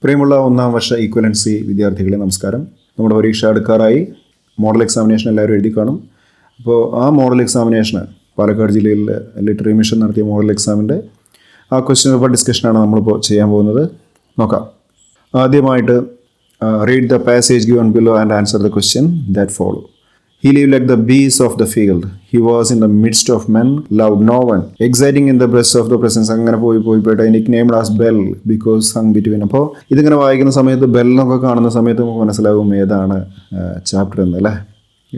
പ്രിയമുള്ള ഒന്നാം വർഷ ഈക്വലൻസി വിദ്യാർത്ഥികളെ നമസ്കാരം. നമ്മുടെ പരീക്ഷ അടുക്കാറായി. മോഡൽ എക്സാമിനേഷൻ എല്ലാവരും എഴുതി കാണും. അപ്പോൾ ആ മോഡൽ എക്സാമിനേഷന് പാലക്കാട് ജില്ലയിൽ ലിറ്റററി മിഷൻ നടത്തിയ മോഡൽ എക്സാമിൻ്റെ ആ ക്വസ്റ്റ്യൻ പേപ്പർ ഡിസ്കഷനാണ് നമ്മളിപ്പോൾ ചെയ്യാൻ പോകുന്നത്. നോക്കാം. ആദ്യമായിട്ട് read the passage given below and answer the question that follow. He lived like the beasts of the field. He was in the midst of men, loved no one, exciting in the breast of the presence. അങ്ങനെ പോയിട്ട് nicknamed as Bell because hung between. അപ്പോൾ ഇതിങ്ങനെ വായിക്കുന്ന സമയത്ത് ബെല്ലൊക്കെ കാണുന്ന സമയത്ത് നമുക്ക് മനസ്സിലാകും ഏതാണ് ചാപ്റ്റർ എന്നല്ലേ,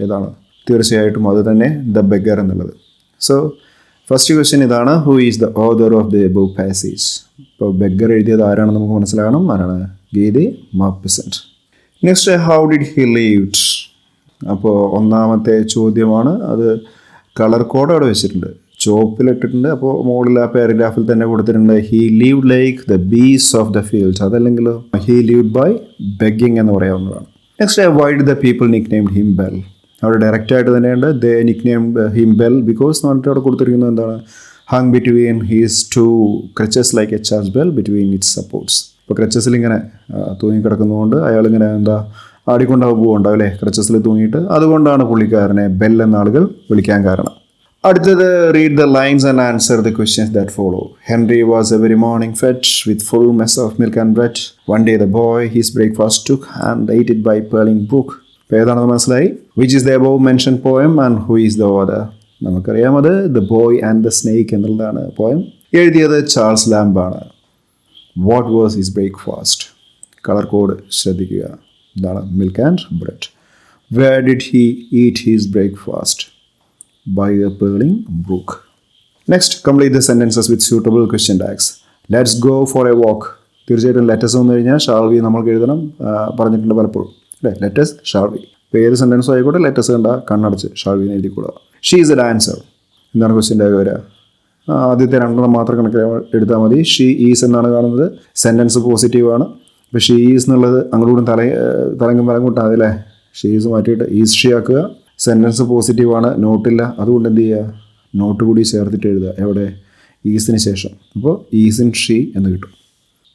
ഏതാണ്. തീർച്ചയായിട്ടും അത് തന്നെ ദ ബെഗർ എന്നുള്ളത്. സോ ഫസ്റ്റ് ക്വസ്റ്റ്യൻ ഇതാണ്, who is the author of the above passage. ഇപ്പോൾ ബെഗർ എഴുതിയത് ആരാണെന്ന് നമുക്ക് മനസ്സിലാകണം. ആരാണ്? ഗീതി മാപ്പിസെന്റ്. Next, how did he lived. അപ്പോൾ ഒന്നാമത്തെ ചോദ്യമാണ്. അത് കളർ കോഡ് അവിടെ വെച്ചിട്ടുണ്ട്, ചോപ്പിലിട്ടിട്ടുണ്ട്. അപ്പോൾ മുകളിൽ ആ പാരഗ്രാഫിൽ തന്നെ കൊടുത്തിട്ടുണ്ട് he lived like the bees of the fields. അതല്ലെങ്കിൽ ഹി ലീവ്ഡ് ബൈ ബെഗിങ് എന്ന് പറയാവുന്നതാണ്. Next, why did the people nicknamed him bell. അവിടെ ഡയറക്റ്റായിട്ട് തന്നെയുണ്ട് they nicknamed him bell because എന്ന് പറഞ്ഞിട്ട് അവിടെ കൊടുത്തിരിക്കുന്നത് എന്താണ്, hung between his two crutches like a church bell between its supports. ഇപ്പോൾ ക്രച്ചസിൽ ഇങ്ങനെ തൂങ്ങിക്കിടക്കുന്നതുകൊണ്ട് അയാളിങ്ങനെ എന്താ ആടിക്കൊണ്ടാവും പോകുന്നുണ്ടാവും അല്ലേ, ക്രച്ചസിൽ തൂങ്ങിയിട്ട്. അതുകൊണ്ടാണ് പുള്ളിക്കാരനെ ബെൽ എന്ന ആളുകൾ വിളിക്കാൻ കാരണം. അടുത്തത്, read the lines and answer the questions that follow. Henry was every morning fed with full mess of milk and bread. One day the boy his breakfast took and ate it by Perling Brook. ഇപ്പോൾ ഏതാണെന്ന് മനസ്സിലായി. Which is the above mention poem and who is the author. നമുക്കറിയാം അത് the boy and the snake എന്നുള്ളതാണ് poem. എഴുതിയത് Charles ലാംബാണ്. What was his breakfast. Colour code ശ്രദ്ധിക്കുക. ഇതാണ് milk and bread. Where did he eat his breakfast. By the purling brook. Next, complete the sentences with suitable question tags. Let's go for a walk. തീർച്ചയായിട്ടും let's വന്നു കഴിഞ്ഞാൽ shall we നമ്മൾക്ക് എഴുതണം. പറഞ്ഞിട്ടുണ്ട് പലപ്പോഴും അല്ലേ, ലെറ്റസ് ഷാൾ വി. ഇപ്പോൾ ഏത് സെൻറ്റൻസും ആയിക്കോട്ടെ ലെറ്റസ് കണ്ട കണ്ണടച്ച് ഷാൾ വി എഴുതി കൊടുക്കുക. She is A dancer. എന്താണ് ക്വസ്റ്റ്യൻ ടാഗ് വരിക? ആദ്യത്തെ രണ്ടെണ്ണം മാത്രം കണക്ക് എടുത്താൽ മതി. ഷീ ഈസ് എന്നാണ് കാണുന്നത്. സെൻറ്റൻസ് പോസിറ്റീവാണ്. ഇപ്പോൾ ഷീ ഈസ് എന്നുള്ളത് അങ്ങോട്ടും തലങ്കും കൂട്ടാതെ അല്ലേ, ഷീ ഈസ് മാറ്റിയിട്ട് ഈസ് ഷീ ആക്കുക. സെൻറ്റൻസ് പോസിറ്റീവാണ്, നോട്ടില്ല. അതുകൊണ്ട് എന്ത് ചെയ്യുക, നോട്ട് കൂടി ചേർത്തിട്ട് എഴുതുക. എവിടെ? ഈസിന് ശേഷം. അപ്പോൾ ഈസ് ഇൻ ഷീ എന്ന് കിട്ടും.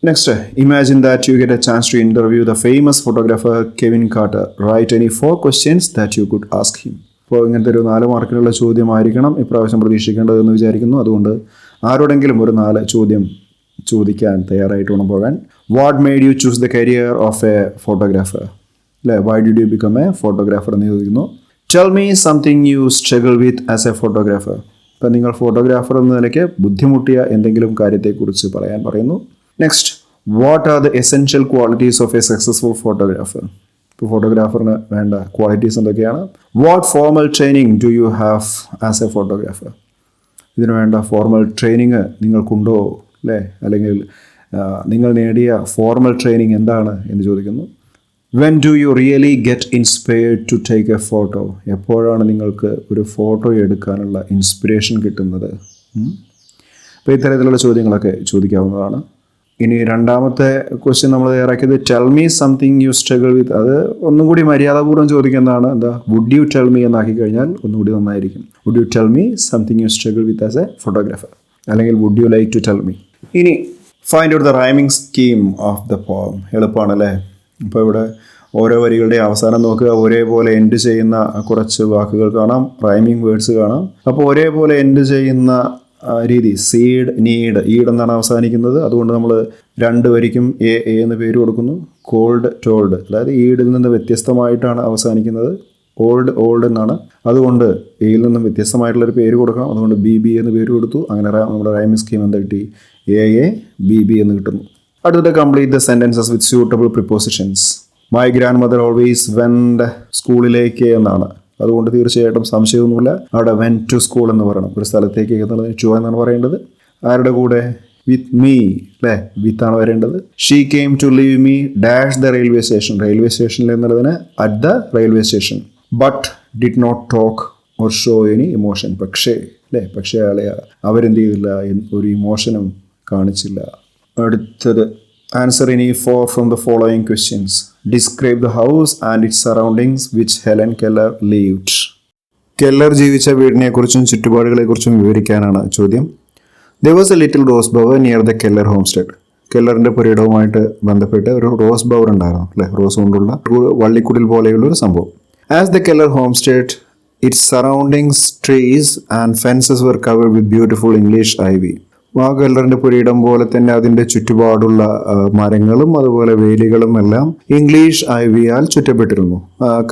Next, imagine that you get a chance to interview the famous photographer Kevin Carter. Right any 4 questions that you could ask him. അപ്പോൾ ഇങ്ങനത്തെ ഒരു 4 മാർക്കിലുള്ള ചോദ്യമായിരിക്കണം ഇപ്രാവശ്യം പ്രതീക്ഷിക്കേണ്ടതെന്ന് വിചാരിക്കുന്നു. അതുകൊണ്ട് ആരോടെങ്കിലും ഒരു 4 ചോദ്യം ചോദിക്കാൻ തയ്യാറായിട്ട് വേണം പോകാൻ. What made you choose the career of a photographer അല്ലേ, why did you become a photographer എന്ന് ചോദിക്കുന്നു. Tell me something you struggle with as a photographer. ഇപ്പം നിങ്ങൾ ഫോട്ടോഗ്രാഫർ എന്ന നിലയ്ക്ക് ബുദ്ധിമുട്ടിയ എന്തെങ്കിലും കാര്യത്തെക്കുറിച്ച് പറയാൻ പറയുന്നു. Next, what are the essential qualities of A successful photographer. ഇപ്പോൾ ഫോട്ടോഗ്രാഫറിന് വേണ്ട ക്വാളിറ്റീസ് എന്തൊക്കെയാണ്. What formal training do you have as a photographer. ഇതിനു വേണ്ട ഫോർമൽ ട്രെയിനിങ് നിങ്ങൾക്കുണ്ടോ അല്ലേ, അല്ലെങ്കിൽ നിങ്ങൾ നേടിയ ഫോർമൽ ട്രെയിനിങ് എന്താണ് എന്ന് ചോദിക്കുന്നു. When do you really get inspired to take a photo. എപ്പോഴാണ് നിങ്ങൾക്ക് ഒരു ഫോട്ടോ എടുക്കാനുള്ള ഇൻസ്പിറേഷൻ കിട്ടുന്നത്. അപ്പോൾ ഇത്തരത്തിലുള്ള ചോദ്യങ്ങളൊക്കെ ചോദിക്കാവുന്നതാണ്. ഇനി രണ്ടാമത്തെ ക്വസ്റ്റ്യൻ നമ്മൾ തയ്യാറാക്കിയത് tell me something you struggle വിത്ത്. അത് ഒന്നും കൂടി മര്യാദപൂർവ്വം ചോദിക്കുന്നതാണ്. എന്താ, വുഡ് യു ടെൽ മീ എന്നാക്കി കഴിഞ്ഞാൽ ഒന്നുകൂടി നന്നായിരിക്കും. Would you tell me something you struggle with as a photographer, അല്ലെങ്കിൽ would you like to tell me. ഇനി find out the rhyming scheme of the poem. എളുപ്പമാണല്ലേ. അപ്പോൾ ഇവിടെ ഓരോ വരികളുടെ അവസാനം നോക്കുക, ഒരേപോലെ എൻഡ് ചെയ്യുന്ന കുറച്ച് വാക്കുകൾ കാണാം, റൈമിംഗ് വേർഡ്സ് കാണാം. അപ്പോൾ ഒരേപോലെ എൻഡ് ചെയ്യുന്ന രീതി സീഡ്, നീഡ്, ഈഡ് എന്നാണ് അവസാനിക്കുന്നത്. അതുകൊണ്ട് നമ്മൾ 2 വരിക്കും എ എന്ന് പേര് കൊടുക്കുന്നു. കോൾഡ്, ടോൾഡ്, അതായത് ഈഡിൽ നിന്ന് വ്യത്യസ്തമായിട്ടാണ് അവസാനിക്കുന്നത്. ഓൾഡ് എന്നാണ്. അതുകൊണ്ട് എയിൽ നിന്നും വ്യത്യസ്തമായിട്ടുള്ളൊരു പേര് കൊടുക്കണം. അതുകൊണ്ട് ബി എന്ന് പേര് കൊടുത്തു. അങ്ങനെ നമ്മുടെ റൈമിംഗ് സ്കീം എന്താ കിട്ടി, എ ബി എന്ന് കിട്ടുന്നു. അടുത്തത്, complete the sentences with suitable prepositions. My grand mother always went സ്കൂളിലേക്ക് എന്നാണ്. അതുകൊണ്ട് തീർച്ചയായിട്ടും സംശയമൊന്നുമില്ല, അവിടെ വെൻ ടു സ്കൂൾ എന്ന് പറയണം. ഒരു സ്ഥലത്തേക്ക് എന്നുള്ളത് ടു എന്നാണ് പറയേണ്ടത്. ആരുടെ കൂടെ? വിത്ത് മീ അല്ലേ, വിത്താണ് വരേണ്ടത്. She came to leave me dash the railway station. Railway സ്റ്റേഷനിൽ എന്നുള്ളതിന് at the railway station. But did not talk or show any emotion. പക്ഷേ അല്ലേ, പക്ഷേ അവരെന്ത് ചെയ്തില്ല, ഒരു ഇമോഷനും കാണിച്ചില്ല. അടുത്തത്, answer any 4 from the following questions. Describe the house and its surroundings which Helen Keller lived. Keller ജീവിച്ച വീടിനെക്കുറിച്ചും ചുറ്റുപാടുകളെക്കുറിച്ചും വിവരിക്കാനാണ് ചോദ്യം. There was a little rose bower near the Keller homestead. കെല്ലറിൻ്റെ പുരയിടവുമായിട്ട് ബന്ധപ്പെട്ട് ഒരു റോസ് ബവർ ഉണ്ടായിരുന്നു അല്ലേ, റോസ് കൊണ്ടുള്ള വള്ളിക്കുടിൽ പോലെയുള്ള ഒരു സംഭവം. As the Keller homestead, its surroundings, trees and fences were covered with beautiful English ivy. ആ കെല്ലറിൻ്റെ പുരയിടം പോലെ തന്നെ അതിൻ്റെ ചുറ്റുപാടുള്ള മരങ്ങളും അതുപോലെ വേലികളും എല്ലാം ഇംഗ്ലീഷ് ഐവിയാൽ ചുറ്റപ്പെട്ടിരുന്നു,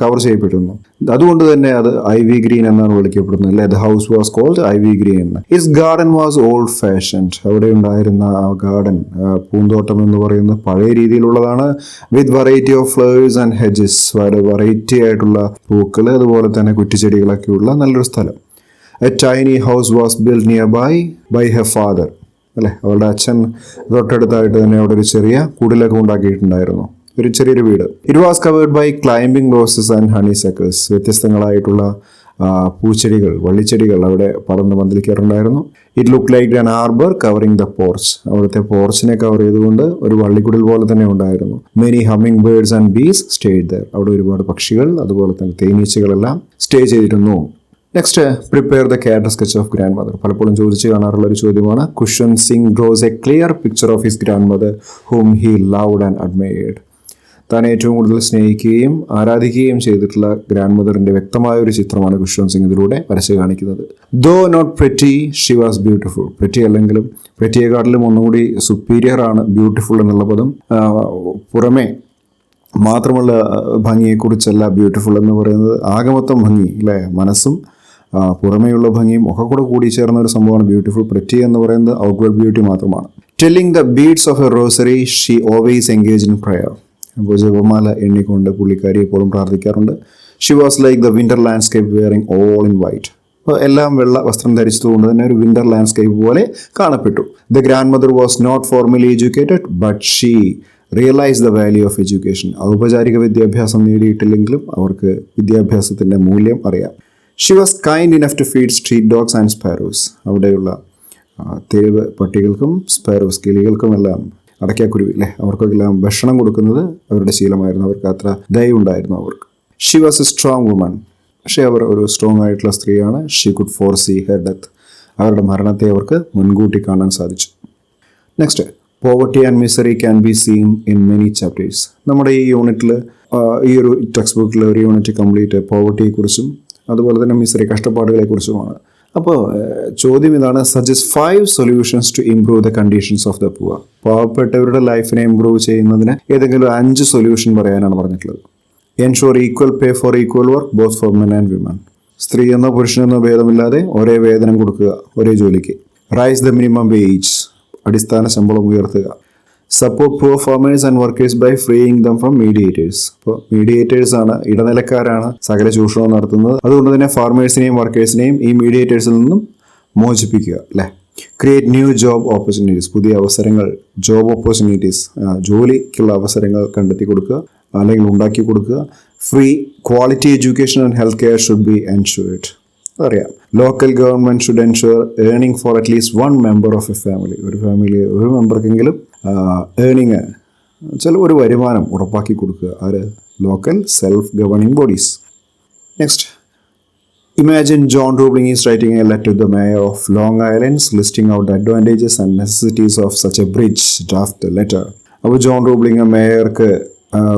കവർ ചെയ്യപ്പെട്ടിരുന്നു. അതുകൊണ്ട് തന്നെ അത് ഐവി ഗ്രീൻ എന്നാണ് വിളിക്കപ്പെടുന്നത് അല്ലേ. The house was called Ivy Green. Its garden was old fashioned. അവിടെ ഉണ്ടായിരുന്ന ആ ഗാർഡൻ, പൂന്തോട്ടം എന്ന് പറയുന്നത് പഴയ രീതിയിലുള്ളതാണ്. With variety of flowers and hedges, variety ആയിട്ടുള്ള പൂക്കൾ അതുപോലെ തന്നെ കുറ്റിച്ചെടികളൊക്കെ ഉള്ള നല്ലൊരു സ്ഥലം. A tiny house was build near by her father അല്ലേ. അവളുടെ അച്ഛൻ തൊട്ടടുത്തായിട്ട് തന്നെ അവിടെ ഒരു ചെറിയ കുടിലൊക്കെ ഉണ്ടാക്കിയിട്ടുണ്ടായിരുന്നു, ഒരു ചെറിയൊരു വീട്. It was covered by climbing roses and honey suckers. വ്യത്യസ്തങ്ങളായിട്ടുള്ള പൂച്ചെടികൾ, വള്ളിച്ചെടികൾ അവിടെ പറന്ന് പന്തലിക്കാറുണ്ടായിരുന്നു. It look like an arbour covering the porch. അവിടുത്തെ പോർച്ചിനെ കവർ ചെയ്തുകൊണ്ട് ഒരു വള്ളിക്കുടിൽ പോലെ തന്നെ ഉണ്ടായിരുന്നു. Many hummingbirds and bees stayed there. അവിടെ ഒരുപാട് പക്ഷികൾ അതുപോലെ തന്നെ തേനീച്ചകളെല്ലാം സ്റ്റേ ചെയ്തിരുന്നു. Next, prepare the character sketch of grandmother. പലപ്പോഴും ചോദിച്ചു കാണാറുള്ള ഒരു ചോദ്യമാണ്. Khushwant Singh draws a clear picture of his grand mother ഹൂം he loved and admired. താൻ ഏറ്റവും കൂടുതൽ സ്നേഹിക്കുകയും ആരാധിക്കുകയും ചെയ്തിട്ടുള്ള ഗ്രാൻഡ് മദറിന്റെ വ്യക്തമായ ഒരു ചിത്രമാണ് ഖുശ്വന്ത് സിംഗ് ഇതിലൂടെ വരച്ച് കാണിക്കുന്നത്. Though not pretty, she was beautiful. Pretty അല്ലെങ്കിലും പ്രെറ്റിയെക്കാട്ടിലും ഒന്നുകൂടി സുപ്പീരിയർ ആണ് ബ്യൂട്ടിഫുൾ എന്നുള്ള പദം. പുറമേ മാത്രമുള്ള ഭംഗിയെക്കുറിച്ചല്ല ബ്യൂട്ടിഫുൾ എന്ന് പറയുന്നത്, ആകമൊത്തം ഭംഗി അല്ലേ, മനസ്സും പുറമേയുള്ള ഭംഗിയും ഒക്കെ കൂടെ കൂടി ചേർന്ന ഒരു സംഭവമാണ് ബ്യൂട്ടിഫുൾ. പ്രെറ്റി എന്ന് പറയുന്നത് ഔട്ട്വേർഡ് ബ്യൂട്ടി മാത്രമാണ്. Telling the beads of a rosary, she always engage in prayer. അപ്പോൾ ജപമാല എണ്ണിക്കൊണ്ട് പുള്ളിക്കാരി എപ്പോഴും പ്രാർത്ഥിക്കാറുണ്ട്. She was like the winter landscape wearing all in white. അപ്പോൾ എല്ലാം വെള്ള വസ്ത്രം ധരിച്ചതുകൊണ്ട് തന്നെ ഒരു വിന്റർ ലാൻഡ്സ്കേപ്പ് പോലെ കാണപ്പെട്ടു. The grand mother was not formally educated but she realise the value of education. ഔപചാരിക വിദ്യാഭ്യാസം നേടിയിട്ടില്ലെങ്കിലും അവർക്ക് വിദ്യാഭ്യാസത്തിൻ്റെ മൂല്യം അറിയാം. She was kind enough to feed street dogs and sparrows. അവിടെയുള്ള തെരുവ് പട്ടികൾക്കും സ്പാരോസ് കിളികൾക്കുമെല്ലാം, അടയ്ക്കാക്കുരുവി അല്ലേ, അവർക്കെല്ലാം ഭക്ഷണം കൊടുക്കുന്നത് അവരുടെ ശീലമായിരുന്നു. അവർക്ക് അത്ര ദയുണ്ടായിരുന്നു അവർക്ക്. She was a strong woman. പക്ഷേ അവർ ഒരു സ്ട്രോങ് ആയിട്ടുള്ള സ്ത്രീയാണ്. She could foresee her death. അവരുടെ മരണത്തെ അവർക്ക് മുൻകൂട്ടി കാണാൻ സാധിച്ചു. Next, poverty and misery can be seen in many chapters. നമ്മുടെ ഈ യൂണിറ്റിൽ, ഈ ഒരു ടെക്സ്റ്റ് ബുക്കിൽ ഒരു യൂണിറ്റ് കംപ്ലീറ്റ് പോവർട്ടിയെക്കുറിച്ചും അതുപോലെ തന്നെ മിസറി, കഷ്ടപ്പാടുകളെക്കുറിച്ചുമാണ്. അപ്പോൾ ചോദ്യം ഇതാണ്, suggest 5 solutions to improve the conditions of the poor. പാവപ്പെട്ടവരുടെ ലൈഫിനെ ഇംപ്രൂവ് ചെയ്യുന്നതിന് ഏതെങ്കിലും 5 സൊല്യൂഷൻ പറയാനാണ് പറഞ്ഞിട്ടുള്ളത്. Ensure equal pay for equal work both for men and women. സ്ത്രീ എന്നോ പുരുഷനെന്നോ ഭേദമില്ലാതെ ഒരേ വേതനം കൊടുക്കുക ഒരേ ജോലിക്ക്. റൈസ് ദ മിനിമം വേജ്, അടിസ്ഥാന ശമ്പളം ഉയർത്തുക. Support poor farmers and workers by freeing them from mediators. ഇപ്പോൾ മീഡിയേറ്റേഴ്സാണ്, ഇടനിലക്കാരാണ് സകല ചൂഷണവും നടത്തുന്നത്. അതുകൊണ്ട് തന്നെ ഫാർമേഴ്സിനെയും വർക്കേഴ്സിനെയും ഈ മീഡിയേറ്റേഴ്സിൽ നിന്നും മോചിപ്പിക്കുക അല്ലേ. Create new job opportunities. പുതിയ അവസരങ്ങൾ, ജോബ് ഓപ്പർച്യൂണിറ്റീസ്, ജോലിക്കുള്ള അവസരങ്ങൾ കണ്ടെത്തി കൊടുക്കുക അല്ലെങ്കിൽ ഉണ്ടാക്കി കൊടുക്കുക. Free quality education and health care should be ensured. അറിയാം. Local government should ensure earning for at least 1 member of a family. ഒരു ഫാമിലി ഒരു മെമ്പർക്കെങ്കിലും ഏർണിങ്, ചില ഒരു വരുമാനം ഉറപ്പാക്കി കൊടുക്കുക. ആര്? Local self governing bodies. Next, imagine John Roebling is writing a letter to the mayor of Long Islands listing out the advantages and necessities of such a bridge. Draft letter. അപ്പോൾ John Roebling മേയർക്ക്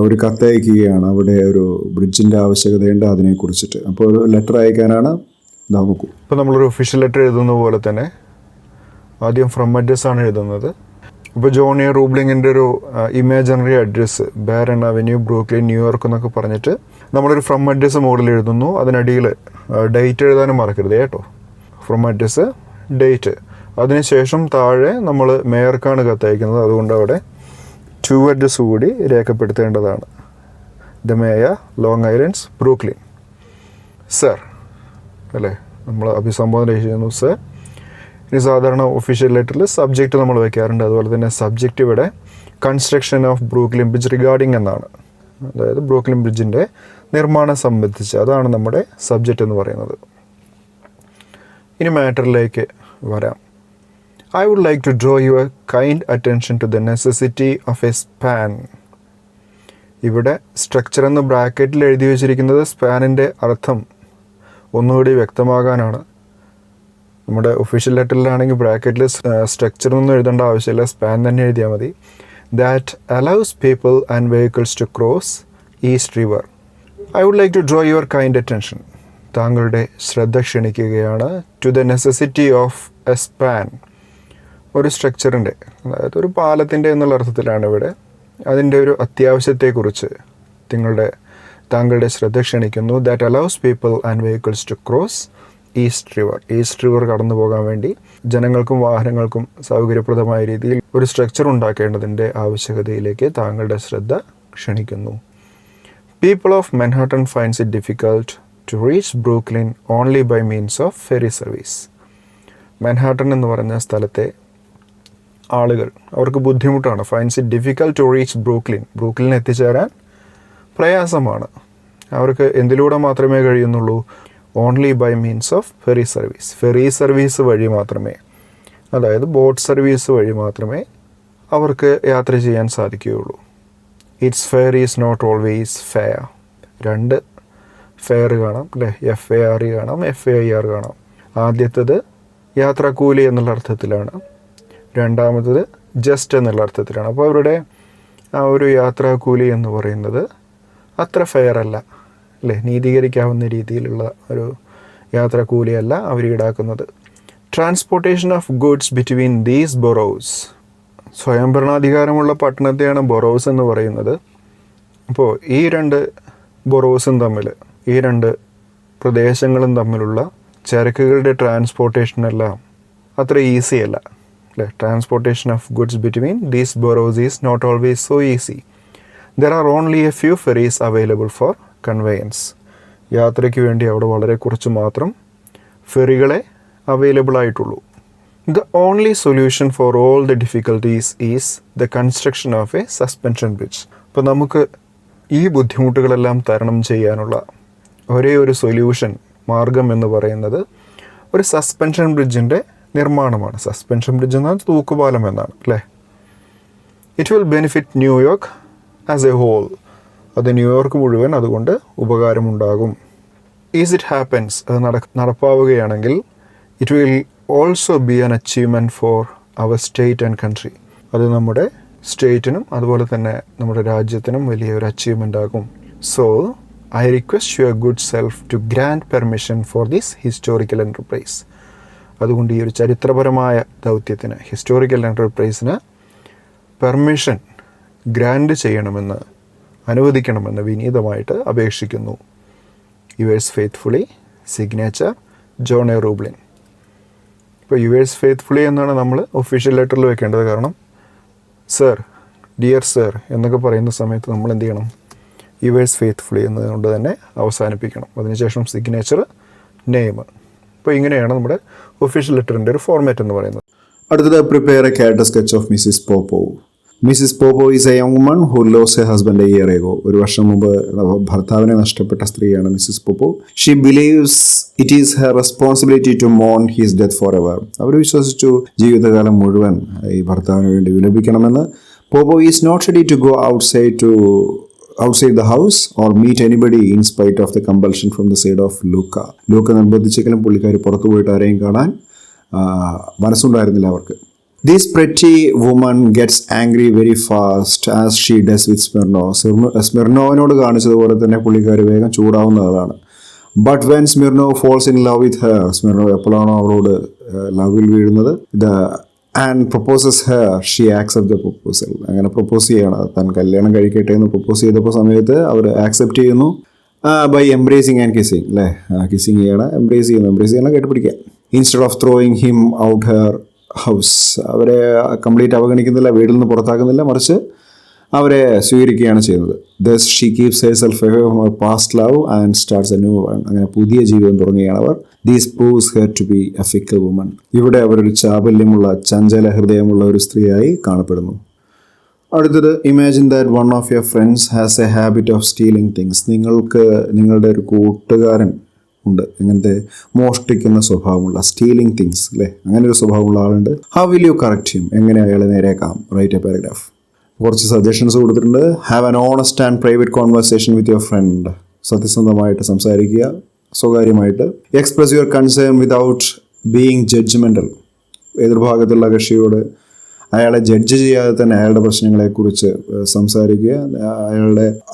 ഒരു കത്തയക്കുകയാണ്, അവിടെ ഒരു ബ്രിഡ്ജിൻ്റെ ആവശ്യകതയുണ്ട് അതിനെക്കുറിച്ചിട്ട്. അപ്പോൾ ഒരു letter അയക്കാനാണ്. നോക്കൂ, ഇപ്പോൾ നമ്മളൊരു official letter എഴുതുന്ന പോലെ തന്നെ ആദ്യം ഫ്രം അഡ്രസ് ആണ് എഴുതുന്നത്. ഇപ്പോൾ ജോൺ എ റൂബ്ലിങ്ങിൻ്റെ ഒരു imaginary address, baron avenue, Brooklyn, New York എന്നൊക്കെ പറഞ്ഞിട്ട് നമ്മളൊരു ഫ്രം അഡ്രസ്സ് മുകളിൽ എഴുതുന്നു. അതിനടിയിൽ ഡേറ്റ് എഴുതാനും മറക്കരുത് കേട്ടോ. From address, date. അതിനുശേഷം താഴെ നമ്മൾ മേയർക്കാണ് കത്തയക്കുന്നത്, അതുകൊണ്ട് അവിടെ ടു അഡ്രസ്സ് കൂടി രേഖപ്പെടുത്തേണ്ടതാണ്. The mayor, Long Islands, Brooklyn. Sir അല്ലേ, നമ്മൾ അഭിസംബോധന ചെയ്യുന്നു സർ. ഇനി സാധാരണ ഒഫീഷ്യൽ ലെറ്ററിൽ സബ്ജക്റ്റ് നമ്മൾ വയ്ക്കാറുണ്ട്. അതുപോലെ തന്നെ സബ്ജക്റ്റ് ഇവിടെ construction of Brooklyn bridge regarding എന്നാണ്. അതായത് ബ്രൂക്ലിൻ ബ്രിഡ്ജിൻ്റെ നിർമ്മാണം സംബന്ധിച്ച്, അതാണ് നമ്മുടെ സബ്ജക്റ്റ് എന്ന് പറയുന്നത്. ഇനി മാറ്ററിലേക്ക് വരാം. I would like to draw your kind attention to the necessity of a span. ഇവിടെ സ്ട്രക്ചർ എന്ന് ബ്രാക്കറ്റിൽ എഴുതി വച്ചിരിക്കുന്നത് സ്പാനിൻ്റെ അർത്ഥം ഒന്നുകൂടി വ്യക്തമാകാനാണ്. നമ്മുടെ ഒഫീഷ്യൽ ലെറ്ററിലാണെങ്കിൽ ബ്രാക്കറ്റിൽ സ്ട്രക്ചറൊന്നും എഴുതേണ്ട ആവശ്യമില്ല, സ്പാൻ തന്നെ എഴുതിയാൽ മതി. That allows people and vehicles to cross East River. I would like to draw your kind attention. താങ്കളുടെ ശ്രദ്ധ ക്ഷണിക്കുകയാണ് to the necessity of a span. ഒരു സ്ട്രക്ചറിൻ്റെ, അതായത് ഒരു പാലത്തിൻ്റെ എന്നുള്ള അർത്ഥത്തിലാണ് ഇവിടെ. അതിൻ്റെ ഒരു അത്യാവശ്യത്തെക്കുറിച്ച് താങ്കളുടെ ശ്രദ്ധ ക്ഷണിക്കുന്നു. That allows people and vehicles to cross East River. East River കടന്നു പോകാൻ വേണ്ടി ജനങ്ങൾക്കും വാഹനങ്ങൾക്കും സൗകര്യപ്രദമായ രീതിയിൽ ഒരു സ്ട്രക്ചർ ഉണ്ടാക്കേണ്ടതിൻ്റെ ആവശ്യകതയിലേക്ക് താങ്കളുടെ ശ്രദ്ധ ക്ഷണിക്കുന്നു. People of Manhattan finds it difficult to reach Brooklyn only by means of ferry service. Manhattan എന്ന് പറഞ്ഞ സ്ഥലത്തെ ആളുകൾ, അവർക്ക് ബുദ്ധിമുട്ടാണ്. Finds it difficult to reach Brooklyn എത്തിച്ചേരാൻ പ്രയാസമാണ്. അവർക്ക് എന്തിലൂടെ മാത്രമേ കഴിയുന്നുള്ളൂ? Only by means of ferry service വഴി മാത്രമേ, അതായത് ബോട്ട് സർവീസ് വഴി മാത്രമേ അവർക്ക് യാത്ര ചെയ്യാൻ സാധിക്കുകയുള്ളൂ. Its fare is not always fair. 2 fair കാണാം അല്ലേ, FAR കാണാം, FAIR കാണാം. ആദ്യത്തേത് യാത്രാക്കൂലി എന്നുള്ള അർത്ഥത്തിലാണ്, രണ്ടാമത്തത് ജസ്റ്റ് എന്നുള്ള അർത്ഥത്തിലാണ്. അപ്പോൾ അവരുടെ ആ ഒരു യാത്രാക്കൂലി എന്ന് പറയുന്നത് അത്ര ഫെയർ അല്ല അല്ലേ, നീതീകരിക്കാവുന്ന രീതിയിലുള്ള ഒരു യാത്രാക്കൂലിയല്ല അവർ ഈടാക്കുന്നത്. Transportation of goods between these boroughs. സ്വയംഭരണാധികാരമുള്ള പട്ടണത്തെയാണ് ബൊറോസ് എന്ന് പറയുന്നത്. അപ്പോൾ ഈ 2 ബൊറോസും തമ്മിൽ, ഈ 2 പ്രദേശങ്ങളും തമ്മിലുള്ള ചരക്കുകളുടെ ട്രാൻസ്പോർട്ടേഷനെല്ലാം അത്ര ഈസി അല്ല അല്ലേ. Transportation of goods between these boroughs is not always so easy. There are only a few ferries available for conveyance. യാത്രയ്ക്ക് വേണ്ടി അവിടെ വളരെ കുറച്ച് മാത്രം ഫെറികളെ അവൈലബിൾ ആയിട്ടുള്ളൂ. The only solution for all the difficulties is the construction of a suspension bridge. അപ്പോൾ നമുക്ക് ഈ ബുദ്ധിമുട്ടുകളെല്ലാം തരണം ചെയ്യാനുള്ള ഒരേ ഒരു സൊല്യൂഷൻ, മാർഗം എന്ന് പറയുന്നത് ഒരു സസ്പെൻഷൻ ബ്രിഡ്ജിൻ്റെ നിർമ്മാണമാണ്. സസ്പെൻഷൻ ബ്രിഡ്ജ് എന്നാൽ തൂക്കുപാലം എന്നാണ് അല്ലേ. It will benefit New York as a whole. അത് ന്യൂയോർക്ക് മുഴുവൻ അതുകൊണ്ട് ഉപകാരമുണ്ടാകും. ഈസ് ഇറ്റ് ഹാപ്പൻസ്, അത് നടപ്പാവുകയാണെങ്കിൽ it will also be an achievement for our state and country. അത് നമ്മുടെ സ്റ്റേറ്റിനും അതുപോലെ തന്നെ നമ്മുടെ രാജ്യത്തിനും വലിയൊരു അച്ചീവ്മെൻ്റ് ആകും. So I request your good self to grant permission for this historical enterprise. അതുകൊണ്ട് ഈ ഒരു ചരിത്രപരമായ ദൗത്യത്തിന്, ഹിസ്റ്റോറിക്കൽ എൻ്റർപ്രൈസിന് പെർമിഷൻ ഗ്രാൻഡ് ചെയ്യണമെന്ന്, അനുവദിക്കണമെന്ന് വിനീതമായിട്ട് അപേക്ഷിക്കുന്നു. Yours faithfully signature John A Roebling. ഇപ്പോൾ യുവേഴ്സ് ഫെയ്ത്ത്ഫുള്ളി എന്നാണ് നമ്മൾ ഒഫീഷ്യൽ ലെറ്ററിൽ വെക്കേണ്ടത്. കാരണം സർ, ഡിയർ സർ എന്നൊക്കെ പറയുന്ന സമയത്ത് നമ്മൾ എന്ത് ചെയ്യണം? യുവേഴ്സ് ഫെയ്ത്ത്ഫുള്ളി എന്നതുകൊണ്ട് തന്നെ അവസാനിപ്പിക്കണം. അതിനുശേഷം സിഗ്നേച്ചർ, നെയിം. അപ്പോൾ ഇങ്ങനെയാണ് നമ്മുടെ ഒഫീഷ്യൽ ലെറ്ററിൻ്റെ ഒരു ഫോർമാറ്റ് എന്ന് പറയുന്നത്. അടുത്തത് prepare a character sketch of Mrs Popova. Mrs Popova is a young woman who lost a husband a year ago. 1 വർഷം മുമ്പ് ഭർത്താവിനെ നഷ്ടപ്പെട്ട സ്ത്രീയാണ് Mrs Popova. She believes it is her responsibility to മോൺ ഹിസ് ഡെത്ത് ഫോർ എവർ. അവർ വിശ്വസിച്ചു ജീവിതകാലം മുഴുവൻ ഈ ഭർത്താവിന് വേണ്ടി വിലപിക്കണമെന്ന്. Popova is not ready to go outside the house or meet anybody in spite of the compulsion from the side of Luca. ലൂക്ക നിർബന്ധിച്ചെങ്കിലും പുള്ളിക്കാരി പുറത്തു പോയിട്ട് ആരെയും കാണാൻ മനസ്സുണ്ടായിരുന്നില്ല അവർക്ക്. This pretty woman gets angry very fast as she does with Smirnov. സ്മിർനോവിനോട് കാണിച്ചതുപോലെ തന്നെ പുള്ളിക്കാരി വേഗം ചൂടാവുന്നതാണ്. But when Smirnov falls in love with her, Smirnov എപ്പോഴാണോ അവളോട് ലവിൽ വീഴുന്നത്, and proposes her, she accepts the proposal. അങ്ങനെ പ്രപ്പോസ് ചെയ്യണം, താൻ കല്യാണം കഴിക്കട്ടെ എന്ന് പ്രപ്പോസ് ചെയ്തപ്പോൾ സമയത്ത് അവർ ആക്സെപ്റ്റ് ചെയ്യുന്നു. ബൈ എംബ്രേസിങ് ആൻഡ് കിസ്സിങ് അല്ലേ. കിസ്സിങ് ചെയ്യണം, എംബ്രേസ് ചെയ്യണം, കെട്ടിപ്പിടിക്കുക. Instead of throwing him out her house. അവരെ കംപ്ലീറ്റ് അവഗണിക്കുന്നില്ല, വീട്ടിൽ നിന്ന് പുറത്താക്കുന്നില്ല, മറിച്ച് അവരെ സ്വീകരിക്കുകയാണ് ചെയ്യുന്നത്. Thus she keeps herself away from her past love and starts a new one. അങ്ങനെ പുതിയ ജീവിതം തുടങ്ങുകയാണ് അവർ. These proves her to be a fickle woman. ഇവിടെ അവരൊരു ചാബല്യമുള്ള, ചഞ്ചല ഹൃദയമുള്ള ഒരു സ്ത്രീയായി കാണപ്പെടുന്നു. അടുത്തത്, imagine that one of your friends has A habit of stealing things. നിങ്ങളുടെ ഒരു കൂട്ടുകാരൻ ഉണ്ട് ഇങ്ങനത്തെ മോഷ്ടിക്കുന്ന സ്വഭാവമുള്ള, സ്റ്റീലിംഗ് തിങ്സ് അല്ലേ, അങ്ങനെ ഒരു സ്വഭാവമുള്ള ആളുണ്ട്. How will you correct him? എങ്ങനെ അയാളെ നേരെയാക്കാം? Write a paragraph. കുറച്ച് സജഷൻസ് കൊടുത്തിട്ടുണ്ട്. Have an honest and private conversation with your friend. സത്യസന്ധമായിട്ട് സംസാരിക്കുക, സ്വകാര്യമായിട്ട്. Express your concern without being judgmental, എതിർഭാഗത്തുള്ള കക്ഷിയോട് അയാളെ ജഡ്ജ് ചെയ്യാതെ തന്നെ അയാളുടെ പ്രശ്നങ്ങളെക്കുറിച്ച് സംസാരിക്കുക,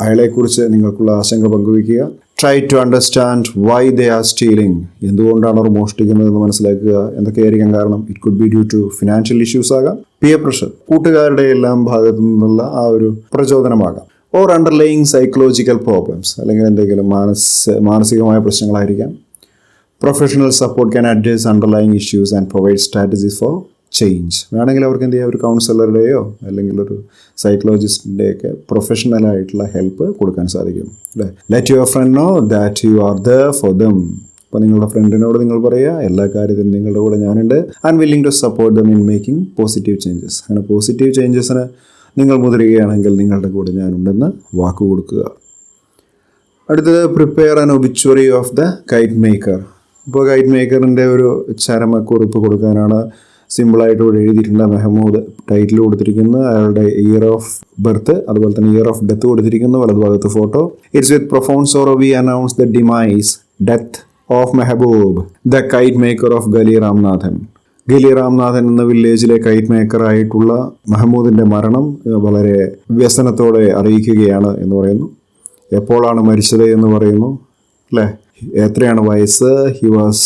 അയാളെക്കുറിച്ച് നിങ്ങൾക്കുള്ള ആശങ്ക പങ്കുവയ്ക്കുക. Try to understand why they are stealing, എന്തുകൊണ്ടാണ് അവർ മോഷ്ടിക്കുന്നതെന്ന് മനസ്സിലാക്കുക. എന്തൊക്കെയായിരിക്കാം കാരണം? It could be due to financial issues ആകാം, പിയർ പ്രഷർ, കൂട്ടുകാരുടെ എല്ലാം ഭാഗത്തു നിന്നുള്ള ആ ഒരു പ്രചോദനമാകാം, ഓർ അണ്ടർലൈയിങ് സൈക്കോളജിക്കൽ പ്രോബ്ലംസ്, അല്ലെങ്കിൽ എന്തെങ്കിലും മാനസികമായ പ്രശ്നങ്ങളായിരിക്കാം. Professional support can address underlying issues and provide strategies for change. വേണമെങ്കിൽ അവർക്ക് എന്ത് ചെയ്യാം, ഒരു കൗൺസിലറുടെയോ അല്ലെങ്കിൽ ഒരു സൈക്കോളജിസ്റ്റിൻ്റെയൊക്കെ പ്രൊഫഷണലായിട്ടുള്ള ഹെൽപ്പ് കൊടുക്കാൻ സാധിക്കും അല്ലേ. Let your friend know that you are there for them. അപ്പോൾ നിങ്ങളുടെ ഫ്രണ്ടിനോട് നിങ്ങൾ പറയുക, എല്ലാ കാര്യത്തിലും നിങ്ങളുടെ കൂടെ ഞാനുണ്ട്. And willing to support them in making positive changes. അങ്ങനെ പോസിറ്റീവ് ചേഞ്ചസിന് നിങ്ങൾ മുതിരുകയാണെങ്കിൽ നിങ്ങളുടെ കൂടെ ഞാനുണ്ടെന്ന് വാക്ക് കൊടുക്കുക. അടുത്തത് prepare an obituary of the kite maker. ഇപ്പോൾ കൈറ്റ് മേക്കറിൻ്റെ ഒരു ചരമക്കുറിപ്പ് കൊടുക്കാനാണ് സിമ്പിളായിട്ട് ഇവിടെ എഴുതിയിട്ടുണ്ട്. മെഹമ്മൂദ് ടൈറ്റിൽ കൊടുത്തിരിക്കുന്നു, അയാളുടെ ഇയർ ഓഫ് ബർത്ത്, അതുപോലെ തന്നെ ഇയർ ഓഫ് ഡെത്ത് കൊടുത്തിരിക്കുന്നു, വലതുഭാഗത്ത് photo. It's with profound sorrow we announce the demise death of Mehboob the kite maker of Gali Ramnathan. Gali Ramnathan എന്ന വില്ലേജിലെ കൈറ്റ് മേക്കർ ആയിട്ടുള്ള മെഹമ്മൂദിൻ്റെ മരണം വളരെ വ്യസനത്തോടെ അറിയിക്കുകയാണ് എന്ന് പറയുന്നു. എപ്പോഴാണ് മരിച്ചത് എന്ന് പറയുന്നു അല്ലേ. എത്രയാണ് വയസ്സ്? He was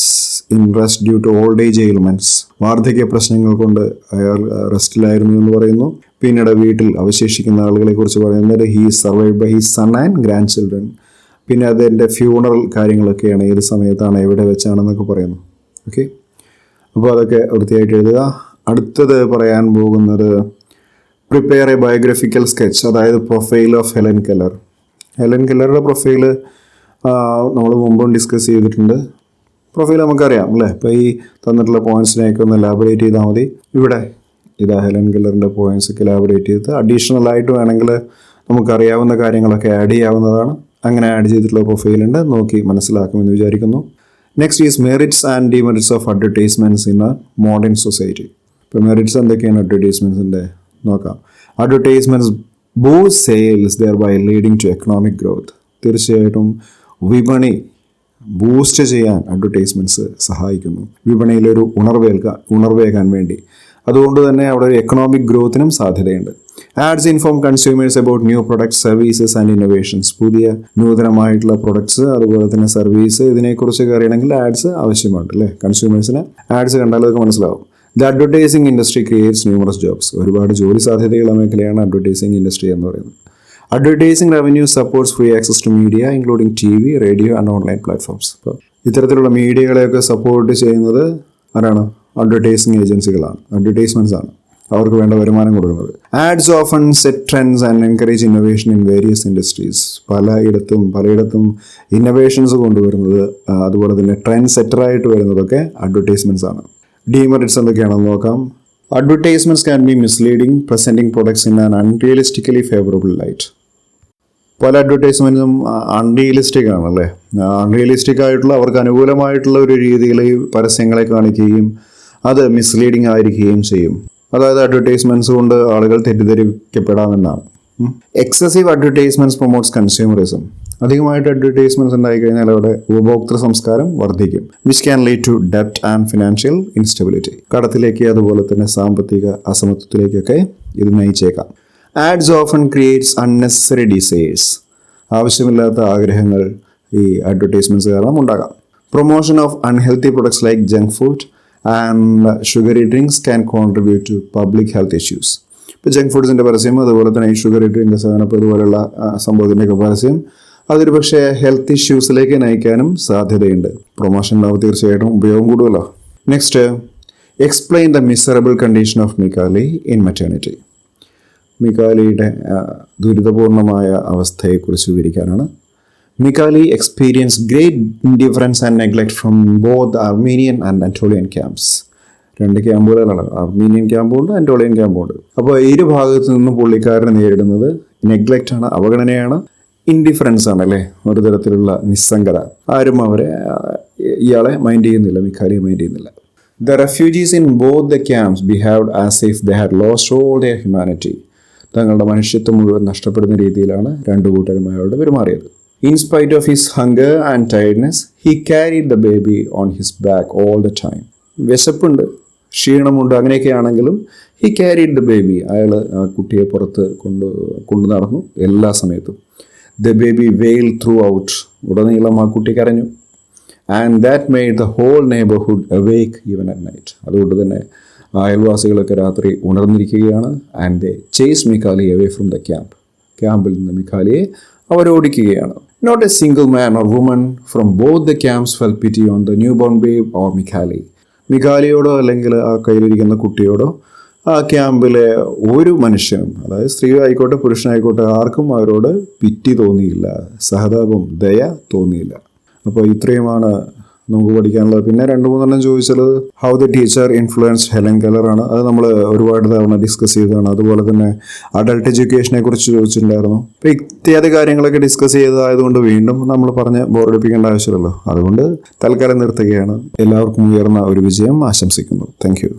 in rest due to old age ailments. വാർദ്ധക്യ പ്രശ്നങ്ങൾ കൊണ്ട് അയാൾ റെസ്റ്റിലായിരുന്നു എന്ന് പറയുന്നു. പിന്നീട് വീട്ടിൽ അവശേഷിക്കുന്ന ആളുകളെ കുറിച്ച് പറയുന്നത് he survived by his son and grand children. പിന്നെ അതിൻ്റെ ഫ്യൂണറൽ കാര്യങ്ങളൊക്കെയാണ്, ഏത് സമയത്താണ് എവിടെ വെച്ചാണെന്നൊക്കെ പറയുന്നു. ഓക്കെ, അപ്പോൾ അതൊക്കെ വൃത്തിയായിട്ട് എഴുതുക. അടുത്തത് പറയാൻ പോകുന്നത് പ്രിപ്പയർ എ ബയോഗ്രഫിക്കൽ സ്കെച്ച്, അതായത് profile of Helen Keller. Helen കെല്ലറുടെ പ്രൊഫൈല് നമ്മൾ മുമ്പും ഡിസ്കസ് ചെയ്തിട്ടുണ്ട്. പ്രൊഫൈൽ നമുക്കറിയാം അല്ലേ. ഇപ്പോൾ ഈ തന്നിട്ടുള്ള പോയിൻറ്റ്സിനെയൊക്കെ ഒന്ന് എലാബറേറ്റ് ചെയ്താൽ മതി. ഇവിടെ ഇതാ ഹെലൻ കെല്ലറിൻ്റെ പോയിൻറ്റ്സ് ഒക്കെ എലാബറേറ്റ് ചെയ്ത് അഡീഷണൽ ആയിട്ട് വേണമെങ്കിൽ നമുക്കറിയാവുന്ന കാര്യങ്ങളൊക്കെ ആഡ് ചെയ്യാവുന്നതാണ്. അങ്ങനെ ആഡ് ചെയ്തിട്ടുള്ള പ്രൊഫൈലുണ്ട്, നോക്കി മനസ്സിലാക്കുമെന്ന് വിചാരിക്കുന്നു. Next is merits and demerits of advertisements in a modern society. ഇപ്പോൾ മെറിറ്റ്സ് എന്തൊക്കെയാണ് അഡ്വർടൈസ്മെൻറ്റ്സിൻ്റെ നോക്കാം. Advertisements boost sales thereby leading to economic growth. തീർച്ചയായിട്ടും വിപണി ബൂസ്റ്റ് ചെയ്യാൻ അഡ്വർടൈസ്മെൻറ്റ്സ് സഹായിക്കുന്നു, വിപണിയിലൊരു ഉണർവേകാൻ വേണ്ടി. അതുകൊണ്ട് തന്നെ അവിടെ ഒരു എക്കണോമിക് ഗ്രോത്തിനും സാധ്യതയുണ്ട്. Ads inform consumers about new products, services and innovations. പുതിയ നൂതനമായിട്ടുള്ള പ്രൊഡക്ട്സ് അതുപോലെ തന്നെ സർവീസ്, ഇതിനെക്കുറിച്ചൊക്കെ അറിയണമെങ്കിൽ ആഡ്സ് ആവശ്യമുണ്ട് അല്ലേ. കൺസ്യൂമേഴ്സിന് ആഡ്സ് കണ്ടാൽ അതൊക്കെ മനസ്സിലാവും. The advertising industry creates numerous jobs. ഒരുപാട് ജോലി സാധ്യതയുള്ള മേഖലയാണ് അഡ്വർടൈസിംഗ് ഇൻഡസ്ട്രി എന്ന് പറയുന്നത്. Advertising revenue supports free access to media including TV, radio and online platforms. ഇപ്പോൾ ഇത്തരത്തിലുള്ള മീഡിയകളെയൊക്കെ സപ്പോർട്ട് ചെയ്യുന്നത് ആരാണ്? അഡ്വർടൈസിംഗ് ഏജൻസികളാണ്, അഡ്വർടൈസ്മെൻറ്റ്സ് ആണ് അവർക്ക് വേണ്ട വരുമാനം കൊടുക്കുന്നത്. Ads often set trends and encourage innovation in various industries. പലയിടത്തും ഇന്നോവേഷൻസ് കൊണ്ടുവരുന്നത്, അതുപോലെ തന്നെ ട്രെൻഡ് സെറ്ററായിട്ട് വരുന്നതൊക്കെ അഡ്വർടൈസ്മെൻറ്റ്സ് ആണ്. ഡിമെറിറ്റ്സ് എന്തൊക്കെയാണെന്ന് നോക്കാം. Advertisements can be misleading, presenting products in an unrealistically favourable light. പല അഡ്വർടൈസ്മെൻറ്റ്സും അൺറിയലിസ്റ്റിക് ആണല്ലേ. അൺറിയലിസ്റ്റിക് ആയിട്ടുള്ള, അവർക്ക് അനുകൂലമായിട്ടുള്ള ഒരു രീതിയിൽ പരസ്യങ്ങളെ കാണിക്കുകയും അത് മിസ്ലീഡിംഗ് ആയിരിക്കുകയും ചെയ്യും. അതായത് അഡ്വർടൈസ്മെൻറ്റ്സ് കൊണ്ട് ആളുകൾ തെറ്റിദ്ധരിക്കപ്പെടാമെന്നാണ്. Excessive advertisements promotes consumerism. അധികമായിട്ട് അഡ്വർടൈസ്മെൻറ്റ്സ് ഉണ്ടായിക്കഴിഞ്ഞാൽ അവിടെ ഉപഭോക്തൃ സംസ്കാരം വർദ്ധിക്കും. വിച്ച് ക്യാൻ ലീഡ് ടു ഡെപ്റ്റ് ആൻഡ് ഫിനാൻഷ്യൽ ഇൻസ്റ്റെബിലിറ്റി. കടത്തിലേക്ക് അതുപോലെ തന്നെ സാമ്പത്തിക അസമത്വത്തിലേക്കൊക്കെ ഇത് നയിച്ചേക്കാം. Ads often creates unnecessary desires. ആവശ്യമില്ലാത്ത ആഗ്രഹങ്ങൾ ഈ അഡ്വർടൈസ്മെൻറ്റ്സ് കാരണം ഉണ്ടാകാം. Promotion of unhealthy products like junk food and sugary drinks can contribute to public health issues. ഇപ്പോൾ ജങ്ക് ഫുഡ്സിൻ്റെ പരസ്യം, അതുപോലെ തന്നെ ഈ ഷുഗറി ഡ്രിങ്ക്സ്, അപ്പോൾ ഇതുപോലെയുള്ള സംഭവത്തിൻ്റെയൊക്കെ പരസ്യം അതൊരു പക്ഷേ ഹെൽത്ത് ഇഷ്യൂസിലേക്ക് നയിക്കാനും സാധ്യതയുണ്ട്. പ്രൊമോഷനിലാവും തീർച്ചയായിട്ടും ഉപയോഗം കൂടുമല്ലോ. Next, explain the miserable condition of Mikhali in maternity. മിക്കാലിയുടെ ദുരിതപൂർണമായ അവസ്ഥയെക്കുറിച്ച് വിവരിക്കാനാണ്. Mikhali experience great indifference and neglect from both Armenian and Anatolian camps. രണ്ട് ക്യാമ്പുകളാണ്, അർമീനിയൻ ക്യാമ്പുണ്ട്, അന്റോളിയൻ ക്യാമ്പുണ്ട്. അപ്പോൾ ഇരു ഭാഗത്തു നിന്നും പുള്ളിക്കാരനെ നേരിടുന്നത് നെഗ്ലക്റ്റാണ്, അവഗണനയാണ്, ഇൻഡിഫറൻസ് ആണ് അല്ലേ, ഒരു തരത്തിലുള്ള നിസ്സംഗത. ആരും ഇയാളെ മൈൻഡ് ചെയ്യുന്നില്ല, മിക്കാലിയെ മൈൻഡ് ചെയ്യുന്നില്ല. The refugees in both the camps behaved as if they had lost all their humanity. തങ്ങളുടെ മനുഷ്യത്വം മുഴുവൻ നഷ്ടപ്പെടുന്ന രീതിയിലാണ് രണ്ടു കൂട്ടരും അയാളോട് പെരുമാറിയത്. In spite of his hunger and tiredness, he carried the baby on his back all the time. വിശപ്പുണ്ട്, ക്ഷീണമുണ്ട്, അങ്ങനെയൊക്കെ ആണെങ്കിലും ഹി ക്യാരിഡ് ദ ബേബി. അയാൾ ആ കുട്ടിയെ പുറത്ത് കൊണ്ടു നടന്നു എല്ലാ സമയത്തും. The baby wail throughout, ഉടനീളം ആ കുട്ടി കരഞ്ഞു. And that made the whole neighbourhood awake even at night. അതുകൊണ്ട് തന്നെ അയൽവാസികളൊക്കെ രാത്രി ഉണർന്നിരിക്കുകയാണ്. And they chase Mikhali away from the camp. ക്യാമ്പിൽ നിന്ന് മിഖാലിയെ അവരോടിക്കുകയാണ്. Not a single man or woman from both the camps felt pity on the newborn babe or Mikhali. മിഖാലിയോടോ അല്ലെങ്കിൽ ആ കയ്യിലിരിക്കുന്ന കുട്ടിയോടോ ആ ക്യാമ്പിലെ ഒരു മനുഷ്യനും, അതായത് സ്ത്രീ ആയിക്കോട്ടെ പുരുഷനായിക്കോട്ടെ, ആർക്കും അവരോട് പിറ്റി തോന്നിയില്ല, സഹതാപം, ദയ തോന്നിയില്ല. അപ്പോൾ ഇത്രയുമാണ് നമുക്ക് പഠിക്കാനുള്ളത്. പിന്നെ 2-3 ചോദിച്ചത് how the teacher influenced Helen കെല്ലറാണ്. അത് നമ്മൾ ഒരുപാട് തവണ ഡിസ്കസ് ചെയ്തതാണ്. അതുപോലെ തന്നെ അഡൾട്ട് എഡ്യൂക്കേഷനെ കുറിച്ച് ചോദിച്ചിട്ടുണ്ടായിരുന്നു. അപ്പോൾ ഇത്യാദി കാര്യങ്ങളൊക്കെ ഡിസ്കസ് ചെയ്തതായതുകൊണ്ട് വീണ്ടും നമ്മൾ പറഞ്ഞ് ബോറടിപ്പിക്കേണ്ട ആവശ്യമില്ലല്ലോ. അതുകൊണ്ട് തൽക്കാലം നിർത്തുകയാണ്. എല്ലാവർക്കും ഉയർന്ന ഒരു വിജയം ആശംസിക്കുന്നു. Thank you.